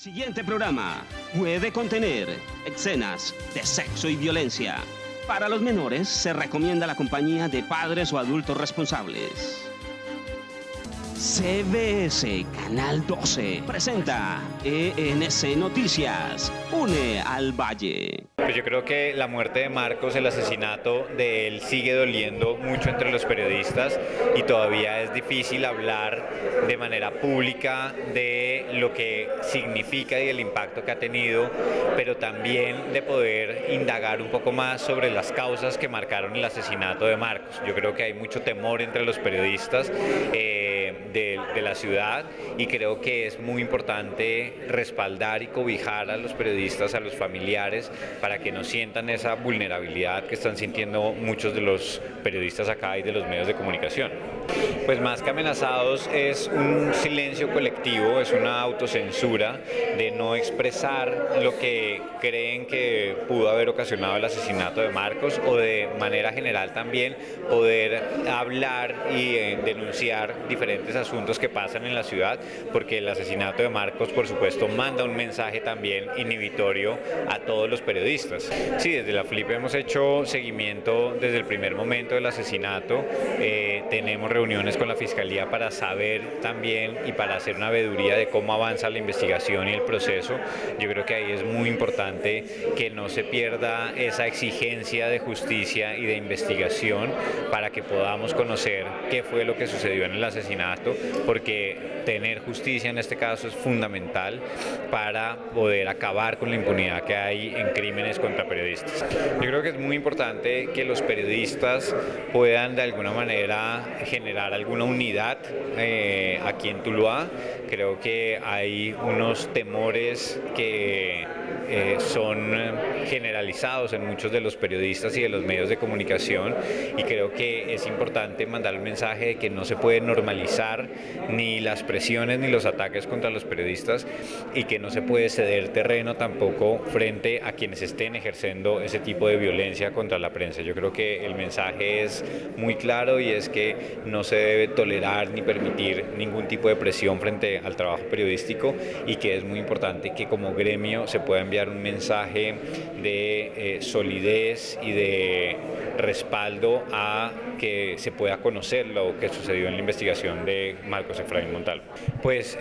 Siguiente programa puede contener escenas de sexo y violencia. Para los menores se recomienda la compañía de padres o adultos responsables. CBS Canal 12 presenta ENC Noticias. Une al Valle. Pues yo creo que la muerte de Marcos, el asesinato de él, sigue doliendo mucho entre los periodistas y todavía es difícil hablar de manera pública de lo que significa y el impacto que ha tenido, pero también de poder indagar un poco más sobre las causas que marcaron el asesinato de Marcos. Yo creo que hay mucho temor entre los periodistas de la ciudad y creo que es muy importante respaldar y cobijar a los periodistas, a los familiares, para que no sientan esa vulnerabilidad que están sintiendo muchos de los periodistas acá y de los medios de comunicación. Pues más que amenazados es un silencio colectivo, es una autocensura de no expresar lo que creen que pudo haber ocasionado el asesinato de Marcos, o de manera general también poder hablar y denunciar diferentes asuntos que pasan en la ciudad, porque el asesinato de Marcos, por supuesto, manda un mensaje también inhibitorio a todos los periodistas. Sí, desde la FLIP hemos hecho seguimiento desde el primer momento del asesinato, tenemos reuniones con la Fiscalía para saber también y para hacer una veeduría de cómo avanza la investigación y el proceso. Yo creo que ahí es muy importante que no se pierda esa exigencia de justicia y de investigación para que podamos conocer qué fue lo que sucedió en el asesinato, porque tener justicia en este caso es fundamental para poder acabar con la impunidad que hay en crímenes contra periodistas. Yo creo que es muy importante que los periodistas puedan de alguna manera generar alguna unidad aquí en Tuluá. Creo que hay unos temores que son generalizados en muchos de los periodistas y de los medios de comunicación, y creo que es importante mandar el mensaje de que no se puede normalizar ni las presiones ni los ataques contra los periodistas, y que no se puede ceder terreno tampoco frente a quienes estén ejerciendo ese tipo de violencia contra la prensa. Yo creo que el mensaje es muy claro, y es que no se debe tolerar ni permitir ningún tipo de presión frente al trabajo periodístico, y que es muy importante que como gremio se pueda enviar un mensaje de solidez y de respaldo a que se pueda conocer lo que sucedió en la investigación de Marcos Efraín Montalvo. Pues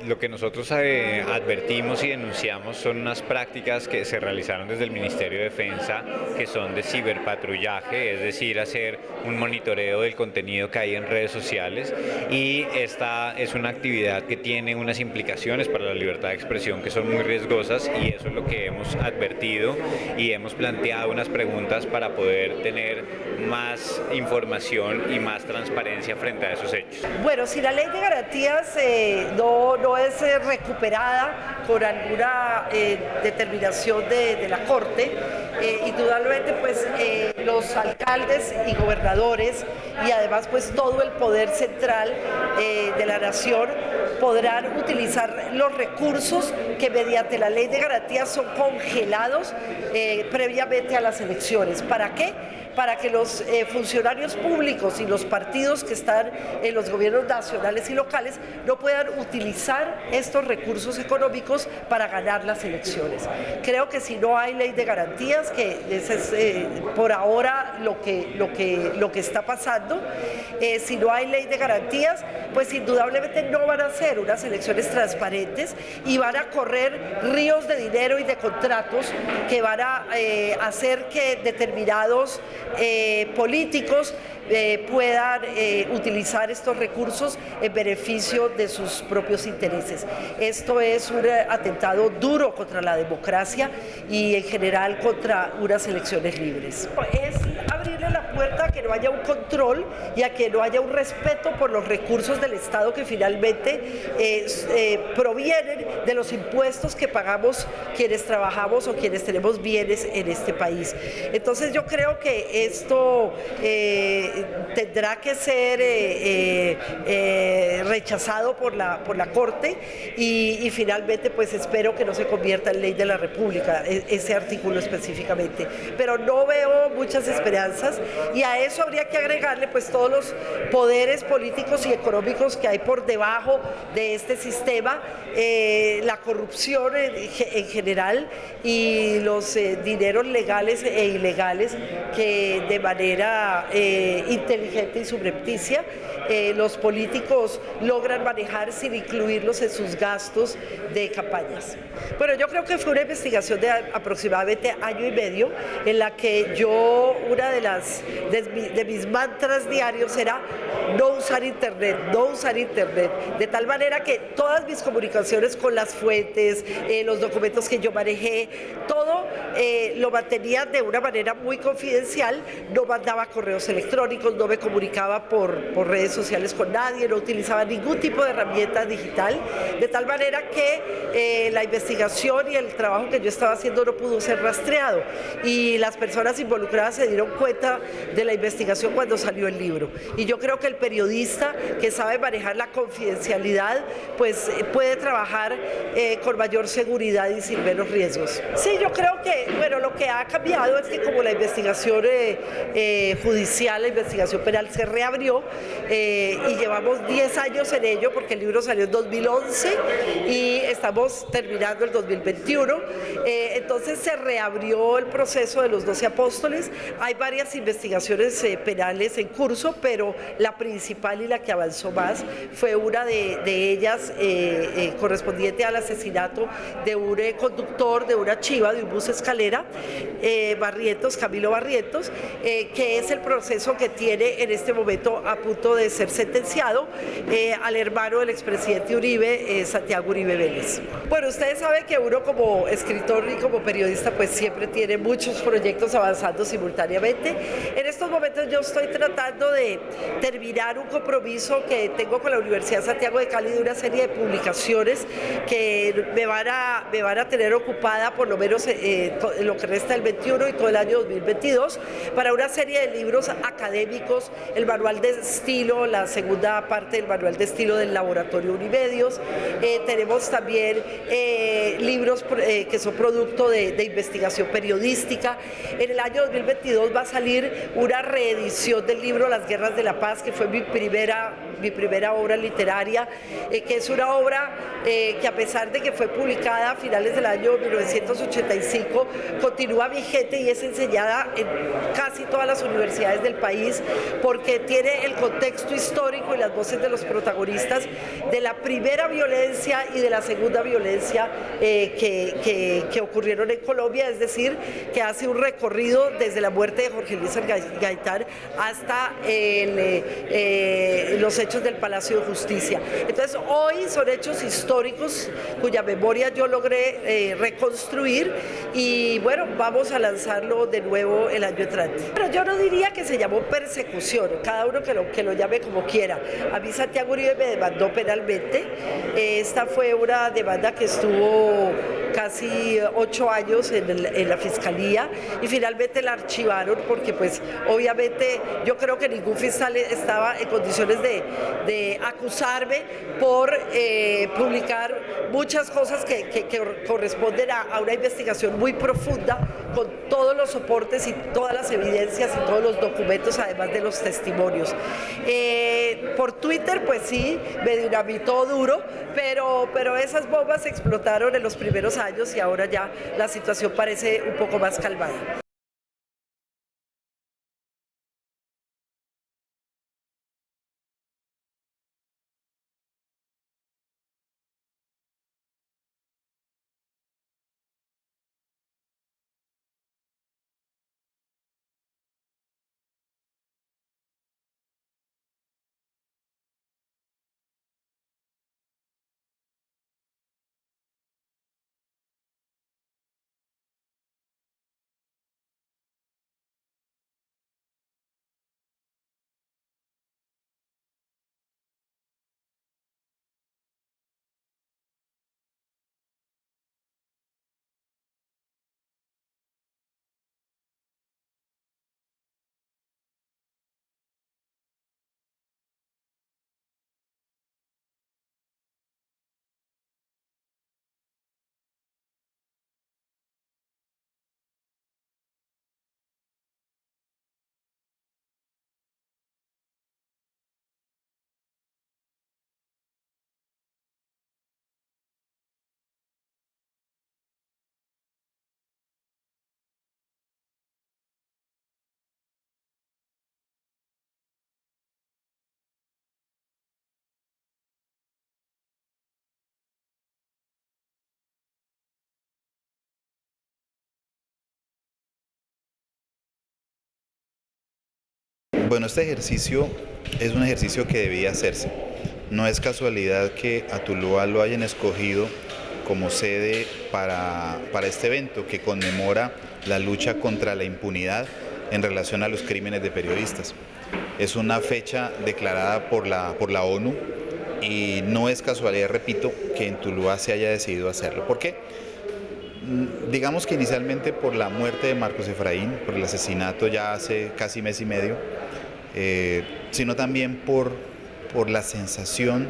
lo que nosotros advertimos y denunciamos son unas prácticas que se realizaron desde el Ministerio de Defensa, que son de ciberpatrullaje, es decir, hacer un monitoreo del contenido que hay en redes sociales, y esta es una actividad que tiene unas implicaciones para la libertad de expresión que son muy riesgosas, y eso es lo que hemos advertido, y hemos planteado unas preguntas para poder tener más información y más transparencia frente a esos hechos. Bueno, si la ley de garantías no es recuperada por alguna determinación de la Corte, indudablemente pues los alcaldes y gobernadores, y además pues todo el poder central de la nación, podrán utilizar los recursos que mediante la ley de garantías son congelados previamente a las elecciones. ¿Para qué? Para que los funcionarios públicos y los partidos que están en los gobiernos nacionales y locales no puedan utilizar estos recursos económicos para ganar las elecciones. Creo que si no hay ley de garantías, que ese es por ahora lo que está pasando, si no hay ley de garantías, pues indudablemente no van a ser unas elecciones transparentes, y van a correr ríos de dinero y de contratos que van a hacer que determinados políticos puedan utilizar estos recursos en beneficio de sus propios intereses. Esto es un atentado duro contra la democracia y en general contra unas elecciones libres. Es abrirle la puerta a que no haya un control y a que no haya un respeto por los recursos del Estado que finalmente provienen de los impuestos que pagamos quienes trabajamos o quienes tenemos bienes en este país. Entonces yo creo que esto tendrá que ser rechazado por la Corte, y finalmente pues espero que no se convierta en ley de la República ese artículo específicamente, pero no veo muchas esperanzas y a eso habría que agregarle pues todos los poderes políticos y económicos que hay por debajo de este sistema, la corrupción en general y los dineros legales e ilegales que de manera inteligente y subrepticia los políticos logran manejar sin incluirlos en sus gastos de campañas. Bueno, yo creo que fue una investigación de aproximadamente año y medio en la que yo, una de mis mantras diarios era no usar internet, no usar internet, de tal manera que todas mis comunicaciones con las fuentes, los documentos que yo manejé, todo lo mantenía de una manera muy confidencial, no mandaba correos electrónicos, no me comunicaba por redes sociales con nadie, no utilizaba ningún tipo de herramienta digital, de tal manera que la investigación y el trabajo que yo estaba haciendo no pudo ser rastreado y las personas involucradas se dieron cuenta de la investigación cuando salió el libro. Y yo creo que el periodista que sabe manejar la confidencialidad pues puede trabajar con mayor seguridad y sin menos riesgos. Sí, yo creo que, bueno, lo que ha cambiado es que como la investigación judicial, la investigación penal se reabrió y llevamos 10 años en ello porque el libro salió en 2011 y estamos terminando el 2021, entonces se reabrió el proceso de los 12 apóstoles, hay varias investigaciones penales en curso, pero la principal y la que avanzó más fue una de ellas correspondiente al asesinato de un conductor de una chiva, de un bus escalera, Barrientos, Camilo Barrientos, que es el proceso que tiene en este momento a punto de ser sentenciado al hermano del expresidente Uribe, Santiago Uribe Vélez. Bueno, ustedes saben que uno como escritor y como periodista pues siempre tiene muchos proyectos avanzando simultáneamente. En estos momentos yo estoy tratando de terminar un compromiso que tengo con la Universidad Santiago de Cali de una serie de publicaciones que me van a tener ocupada por lo menos lo que resta del 21 y todo el año 2022 para una serie de libros académicos, el manual de estilo, la segunda parte del manual de estilo del laboratorio Unimedios. Tenemos también libros que son producto de investigación periodística. En el año 2022 va a salir una reedición del libro Las Guerras de la Paz, que fue mi primera obra literaria, que es una obra que a pesar de que fue publicada a finales del año 1985, continúa vigente y es enseñada en casi todas las universidades del país porque tiene el contexto histórico y las voces de los protagonistas de la primera violencia y de la segunda violencia que ocurrieron en Colombia, es decir, que hace un recorrido desde la muerte de Jorge Luis Gaitán hasta los hechos del Palacio de Justicia. Entonces, hoy son hechos históricos cuya memoria yo logré reconstruir y bueno, vamos a lanzarlo de nuevo el año entrante. Pero yo no diría que se llamó persecución, cada uno que lo llame como quiera. A mí Santiago Uribe me demandó penalmente, esta fue una demanda que estuvo casi 8 años en la fiscalía y finalmente la archivaron porque pues obviamente yo creo que ningún fiscal estaba en condiciones de acusarme por publicar muchas cosas que corresponden a una investigación muy profunda con todos los soportes y todas las evidencias y todos los documentos además de los testimonios. Por Twitter pues sí, me dinamitó duro, pero esas bombas explotaron en los primeros años y ahora ya la situación parece un poco más calmada. Bueno, este ejercicio es un ejercicio que debía hacerse. No es casualidad que a Tuluá lo hayan escogido como sede para este evento que conmemora la lucha contra la impunidad en relación a los crímenes de periodistas. Es una fecha declarada por la ONU y no es casualidad, repito, que en Tuluá se haya decidido hacerlo. ¿Por qué? Digamos que inicialmente por la muerte de Marcos Efraín, por el asesinato ya hace casi mes y medio, sino también por la sensación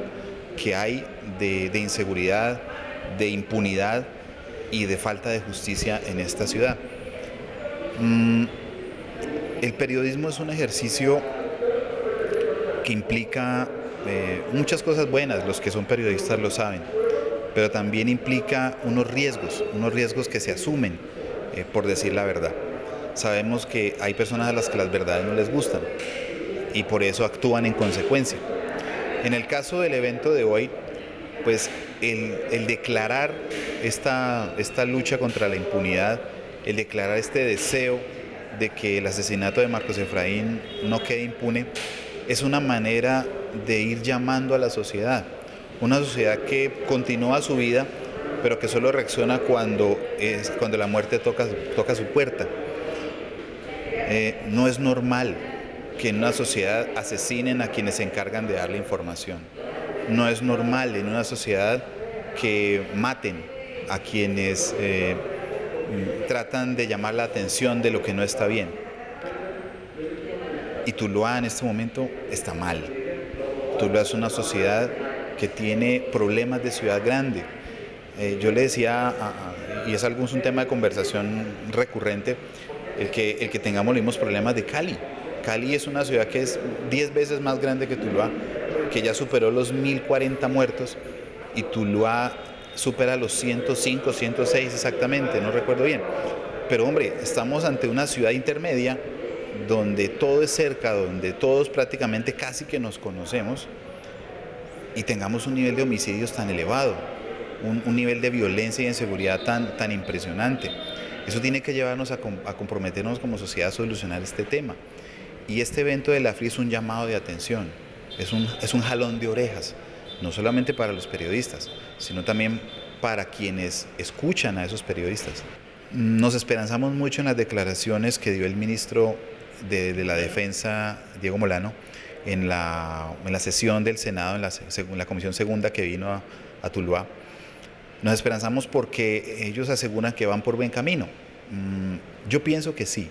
que hay de inseguridad, de impunidad y de falta de justicia en esta ciudad. El periodismo es un ejercicio que implica muchas cosas buenas, los que son periodistas lo saben, pero también implica unos riesgos que se asumen por decir la verdad. Sabemos que hay personas a las que las verdades no les gustan y por eso actúan en consecuencia. En el caso del evento de hoy, pues el declarar esta lucha contra la impunidad, el declarar este deseo de que el asesinato de Marcos Efraín no quede impune, es una manera de ir llamando a la sociedad, una sociedad que continúa su vida, pero que solo reacciona cuando la muerte toca su puerta. No es normal que en una sociedad asesinen a quienes se encargan de darle información. No es normal en una sociedad que maten a quienes tratan de llamar la atención de lo que no está bien. Y Tuluá en este momento está mal. Tuluá es una sociedad que tiene problemas de ciudad grande. Yo le decía, y es un tema de conversación recurrente, el que tengamos los mismos problemas de Cali. Cali es una ciudad que es 10 veces más grande que Tuluá, que ya superó los 1040 muertos, y Tuluá supera los 105, 106 exactamente, no recuerdo bien. Pero hombre, estamos ante una ciudad intermedia donde todo es cerca, donde todos prácticamente casi que nos conocemos, y tengamos un nivel de homicidios tan elevado, un nivel de violencia y inseguridad tan impresionante. Eso tiene que llevarnos a comprometernos como sociedad a solucionar este tema. Y este evento de la FRI es un llamado de atención, es un jalón de orejas, no solamente para los periodistas, sino también para quienes escuchan a esos periodistas. Nos esperanzamos mucho en las declaraciones que dio el ministro de la Defensa, Diego Molano, en la sesión del Senado, en la comisión segunda que vino a Tuluá. Nos esperanzamos porque ellos aseguran que van por buen camino. Yo pienso que sí,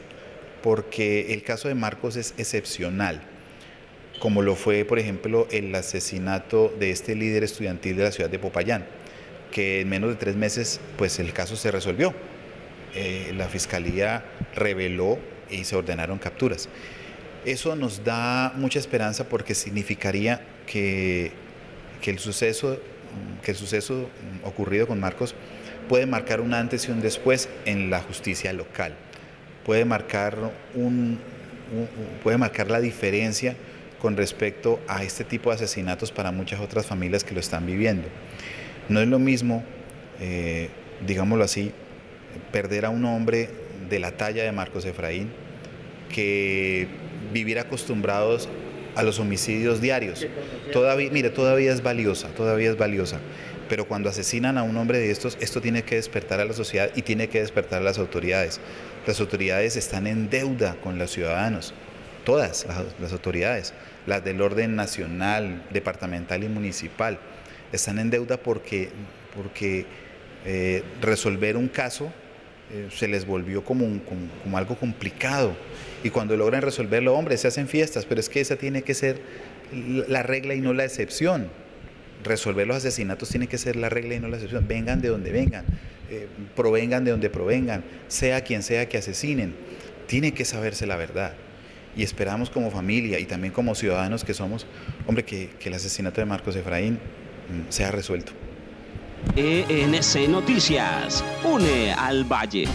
porque el caso de Marcos es excepcional, como lo fue, por ejemplo, el asesinato de este líder estudiantil de la ciudad de Popayán, que en menos de 3 meses pues el caso se resolvió. La fiscalía reveló y se ordenaron capturas. Eso nos da mucha esperanza porque significaría que el suceso ocurrido con Marcos puede marcar un antes y un después en la justicia local, puede marcar la diferencia con respecto a este tipo de asesinatos para muchas otras familias que lo están viviendo. No es lo mismo, digámoslo así, perder a un hombre de la talla de Marcos Efraín que vivir acostumbrados a los homicidios diarios. Todavía es valiosa, pero cuando asesinan a un hombre de estos, esto tiene que despertar a la sociedad y tiene que despertar a las autoridades. Las autoridades están en deuda con los ciudadanos, todas las autoridades, las del orden nacional, departamental y municipal, están en deuda porque resolver un caso se les volvió como algo complicado, y cuando logran resolverlo, hombre, se hacen fiestas, pero es que esa tiene que ser la regla y no la excepción. Resolver los asesinatos tiene que ser la regla y no la excepción. Vengan de donde vengan, provengan de donde provengan, sea quien sea que asesinen, tiene que saberse la verdad. Y esperamos como familia y también como ciudadanos que somos, hombre, que el asesinato de Marcos Efraín sea resuelto. ENC Noticias, une al Valle.